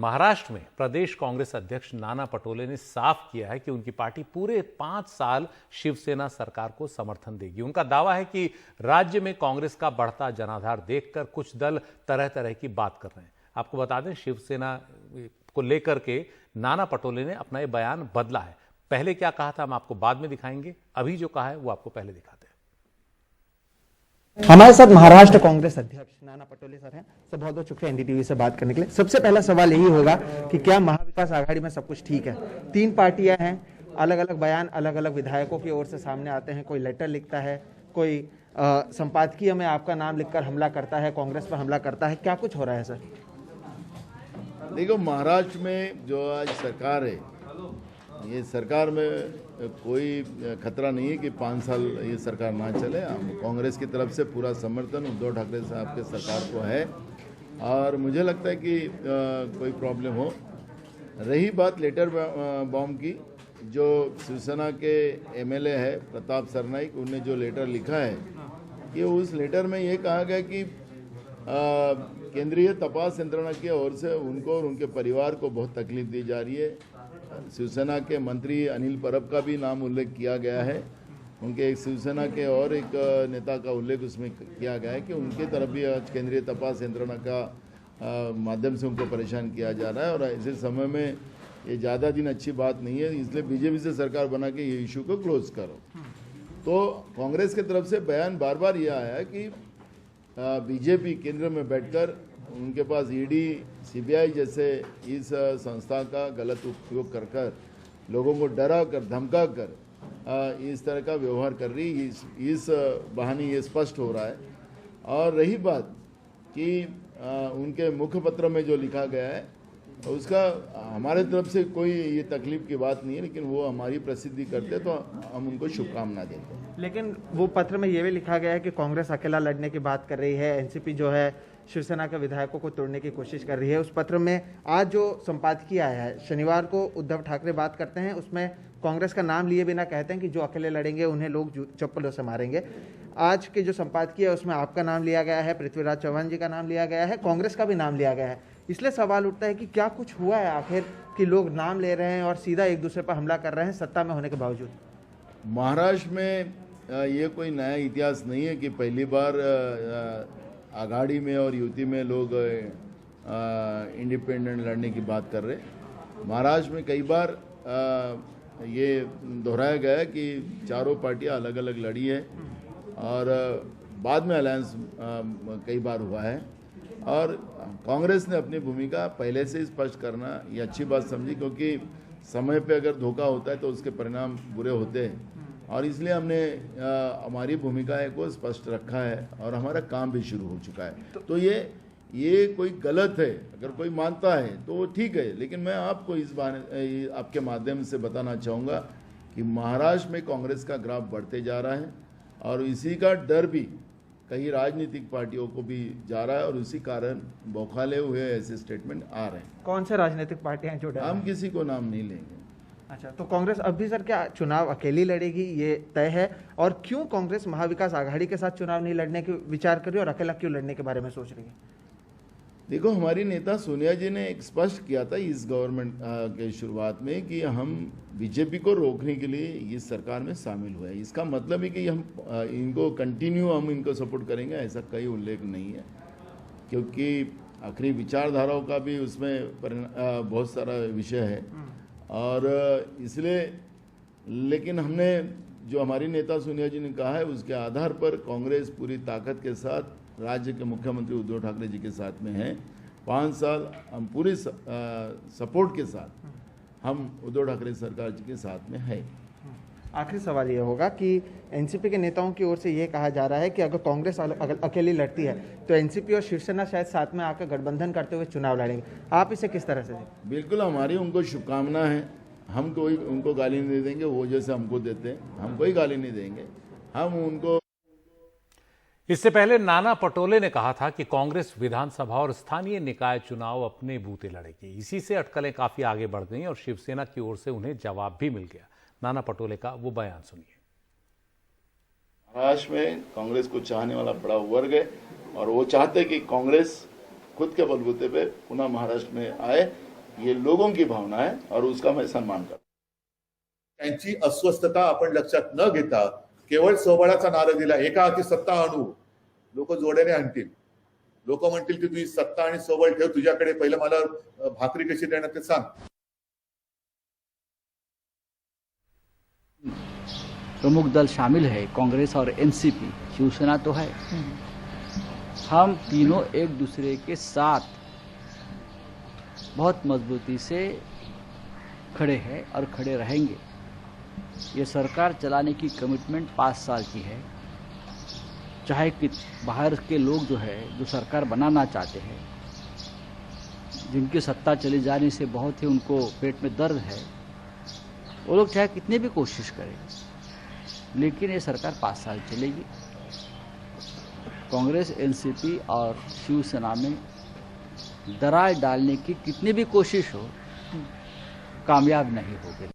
महाराष्ट्र में प्रदेश कांग्रेस अध्यक्ष नाना पटोले ने साफ किया है कि उनकी पार्टी पूरे 5 साल शिवसेना सरकार को समर्थन देगी। उनका दावा है कि राज्य में कांग्रेस का बढ़ता जनाधार देखकर कुछ दल तरह तरह की बात कर रहे हैं। आपको बता दें, शिवसेना को लेकर के नाना पटोले ने अपना ये बयान बदला है। पहले क्या कहा था हम आपको बाद में दिखाएंगे, अभी जो कहा है वो आपको पहले दिखाते हैं। हमारे साथ महाराष्ट्र कांग्रेस अध्यक्ष नाना पटोले सर हैं। सर, बहुत बहुत शुक्रिया एनडीटीवी से बात करने के लिए। सबसे पहला सवाल यही होगा कि क्या महाविकास आघाड़ी में सब कुछ ठीक है? 3 पार्टियां हैं, अलग अलग बयान अलग अलग विधायकों की ओर से सामने आते हैं। कोई लेटर लिखता है, कोई संपादकीय में आपका नाम लिखकर हमला करता है, कांग्रेस पर हमला करता है। क्या कुछ हो रहा है सर? देखो, महाराष्ट्र में जो आज सरकार है, ये सरकार में कोई खतरा नहीं है कि 5 साल ये सरकार ना चले। कांग्रेस की तरफ से पूरा समर्थन उद्धव ठाकरे साहब के सरकार को है और मुझे लगता है कि कोई प्रॉब्लम हो। रही बात लेटर बॉम्ब की, जो शिवसेना के एमएलए है प्रताप सरनाईक, उन्होंने जो लेटर लिखा है कि उस लेटर में ये कहा गया कि केंद्रीय तपास यंत्रणा की ओर से उनको और उनके परिवार को बहुत तकलीफ दी जा रही है। शिवसेना के मंत्री अनिल परब का भी नाम उल्लेख किया गया है। उनके एक शिवसेना के और एक नेता का उल्लेख उसमें किया गया है कि उनके तरफ भी आज केंद्रीय तपास यंत्रणा का माध्यम से उनको परेशान किया जा रहा है और ऐसे समय में ये ज़्यादा दिन अच्छी बात नहीं है, इसलिए बीजेपी से सरकार बना के ये इशू को क्लोज करो। तो कांग्रेस की तरफ से बयान बार बार ये आया है कि बीजेपी केंद्र में बैठकर उनके पास ईडी, सीबीआई जैसे इस संस्था का गलत उपयोग कर कर लोगों को डरा कर, धमका कर इस तरह का व्यवहार कर रही, इस बहाने ये स्पष्ट हो रहा है। और रही बात कि उनके मुखपत्र में जो लिखा गया है उसका हमारे तरफ से कोई ये तकलीफ की बात नहीं है, लेकिन वो हमारी प्रसिद्धि करते तो हम उनको शुभकामना देते हैं। लेकिन वो पत्र में ये भी लिखा गया है कि कांग्रेस अकेला लड़ने की बात कर रही है, एनसीपी जो है शिवसेना के विधायकों को तोड़ने की कोशिश कर रही है। उस पत्र में आज जो संपादकीय आया है, शनिवार को उद्धव ठाकरे बात करते हैं, उसमें कांग्रेस का नाम लिए बिना कहते हैं कि जो अकेले लड़ेंगे उन्हें लोग चप्पलों से मारेंगे। आज के जो संपादकीय है उसमें आपका नाम लिया गया है, पृथ्वीराज चौहान जी का नाम लिया गया है, कांग्रेस का भी नाम लिया गया है। इसलिए सवाल उठता है कि क्या कुछ हुआ है आखिर कि लोग नाम ले रहे हैं और सीधा एक दूसरे पर हमला कर रहे हैं सत्ता में होने के बावजूद? महाराष्ट्र में ये कोई नया इतिहास नहीं है कि पहली बार आघाड़ी में और युति में लोग इंडिपेंडेंट लड़ने की बात कर रहे हैं। महाराष्ट्र में कई बार ये दोहराया गया है कि चारों पार्टियां अलग अलग लड़ी है और बाद में अलायंस कई बार हुआ है और कांग्रेस ने अपनी भूमिका पहले से स्पष्ट करना ये अच्छी बात समझी, क्योंकि समय पे अगर धोखा होता है तो उसके परिणाम बुरे होते हैं और इसलिए हमने हमारी भूमिका को स्पष्ट रखा है और हमारा काम भी शुरू हो चुका है। तो ये कोई गलत है, अगर कोई मानता है तो ठीक है, लेकिन मैं आपको इस बार आपके माध्यम से बताना चाहूँगा कि महाराष्ट्र में कांग्रेस का ग्राफ बढ़ते जा रहा है और इसी का डर भी कई राजनीतिक पार्टियों को भी जा रहा है और उसी कारण बौखाले हुए ऐसे स्टेटमेंट आ रहे हैं। कौन से राजनीतिक पार्टियां जो डर? हम किसी को नाम नहीं लेंगे। अच्छा, तो कांग्रेस अब भी सर क्या चुनाव अकेली लड़ेगी, ये तय है? और क्यों कांग्रेस महाविकास आघाड़ी के साथ चुनाव नहीं लड़ने की विचार कर रही है और अकेला क्यों लड़ने के बारे में सोच रही है? देखो, हमारी नेता सोनिया जी ने एक स्पष्ट किया था इस गवर्नमेंट के शुरुआत में कि हम बीजेपी को रोकने के लिए इस सरकार में शामिल हुए। इसका मतलब है कि हम इनको कंटिन्यू हम इनको सपोर्ट करेंगे, ऐसा कोई उल्लेख नहीं है, क्योंकि आखिरी विचारधाराओं का भी उसमें बहुत सारा विषय है और इसलिए, लेकिन हमने जो हमारी नेता सोनिया जी ने कहा है उसके आधार पर कांग्रेस पूरी ताकत के साथ राज्य के मुख्यमंत्री उद्धव ठाकरे जी के साथ में है। 5 साल हम पूरी सपोर्ट के साथ हम उद्धव ठाकरे सरकार जी के साथ में है। आखिरी सवाल ये होगा कि एनसीपी के नेताओं की ओर से ये कहा जा रहा है कि अगर कांग्रेस अकेली लड़ती है तो एनसीपी और शिवसेना शायद साथ में आकर गठबंधन करते हुए चुनाव लड़ेंगे। आप इसे किस तरह से देखें? बिल्कुल, हमारी उनको शुभकामना है। हम कोई उनको गाली नहीं देंगे, वो जैसे हमको देते हैं हम कोई गाली नहीं देंगे। हम उनको इससे पहले नाना पटोले ने कहा था कि कांग्रेस विधानसभा और स्थानीय निकाय चुनाव अपने बूते लड़ेगी। इसी से अटकलें काफी आगे बढ़ गई और शिवसेना की ओर से उन्हें जवाब भी मिल गया। नाना पटोले का वो बयान सुनिए। महाराष्ट्र में कांग्रेस को चाहने वाला बड़ा वर्ग है और वो चाहते कि कांग्रेस खुद के बलबूते पे पुनः महाराष्ट्र में आए ये लोगों की भावना है और उसका मैं सम्मान करता हूं। त्यांची अस्वस्थता आपण लक्षात न घेता केवळ स्वबळाचा नारा दिला, एका हाती सत्ता आणू, लोक जोड्याने आणतील, लोक म्हणतील की तुझी सत्ता आणि स्वबळ ठेव तुझ्याकडे, पहिलं मला भाकरी कशी देणार ते सांग। प्रमुख दल शामिल है, कांग्रेस और एनसीपी, शिवसेना तो है। हम तीनों एक दूसरे के साथ बहुत मजबूती से खड़े हैं और खड़े रहेंगे। ये सरकार चलाने की कमिटमेंट 5 साल की है। चाहे कि बाहर के लोग जो है, जो सरकार बनाना चाहते हैं, जिनकी सत्ता चले जाने से बहुत ही उनको पेट में दर्द है, वो लोग चाहे कितनी भी कोशिश करें, लेकिन ये सरकार 5 साल चलेगी। कांग्रेस, एनसीपी और शिवसेना में दरार डालने की कितनी भी कोशिश हो, कामयाब नहीं होगी।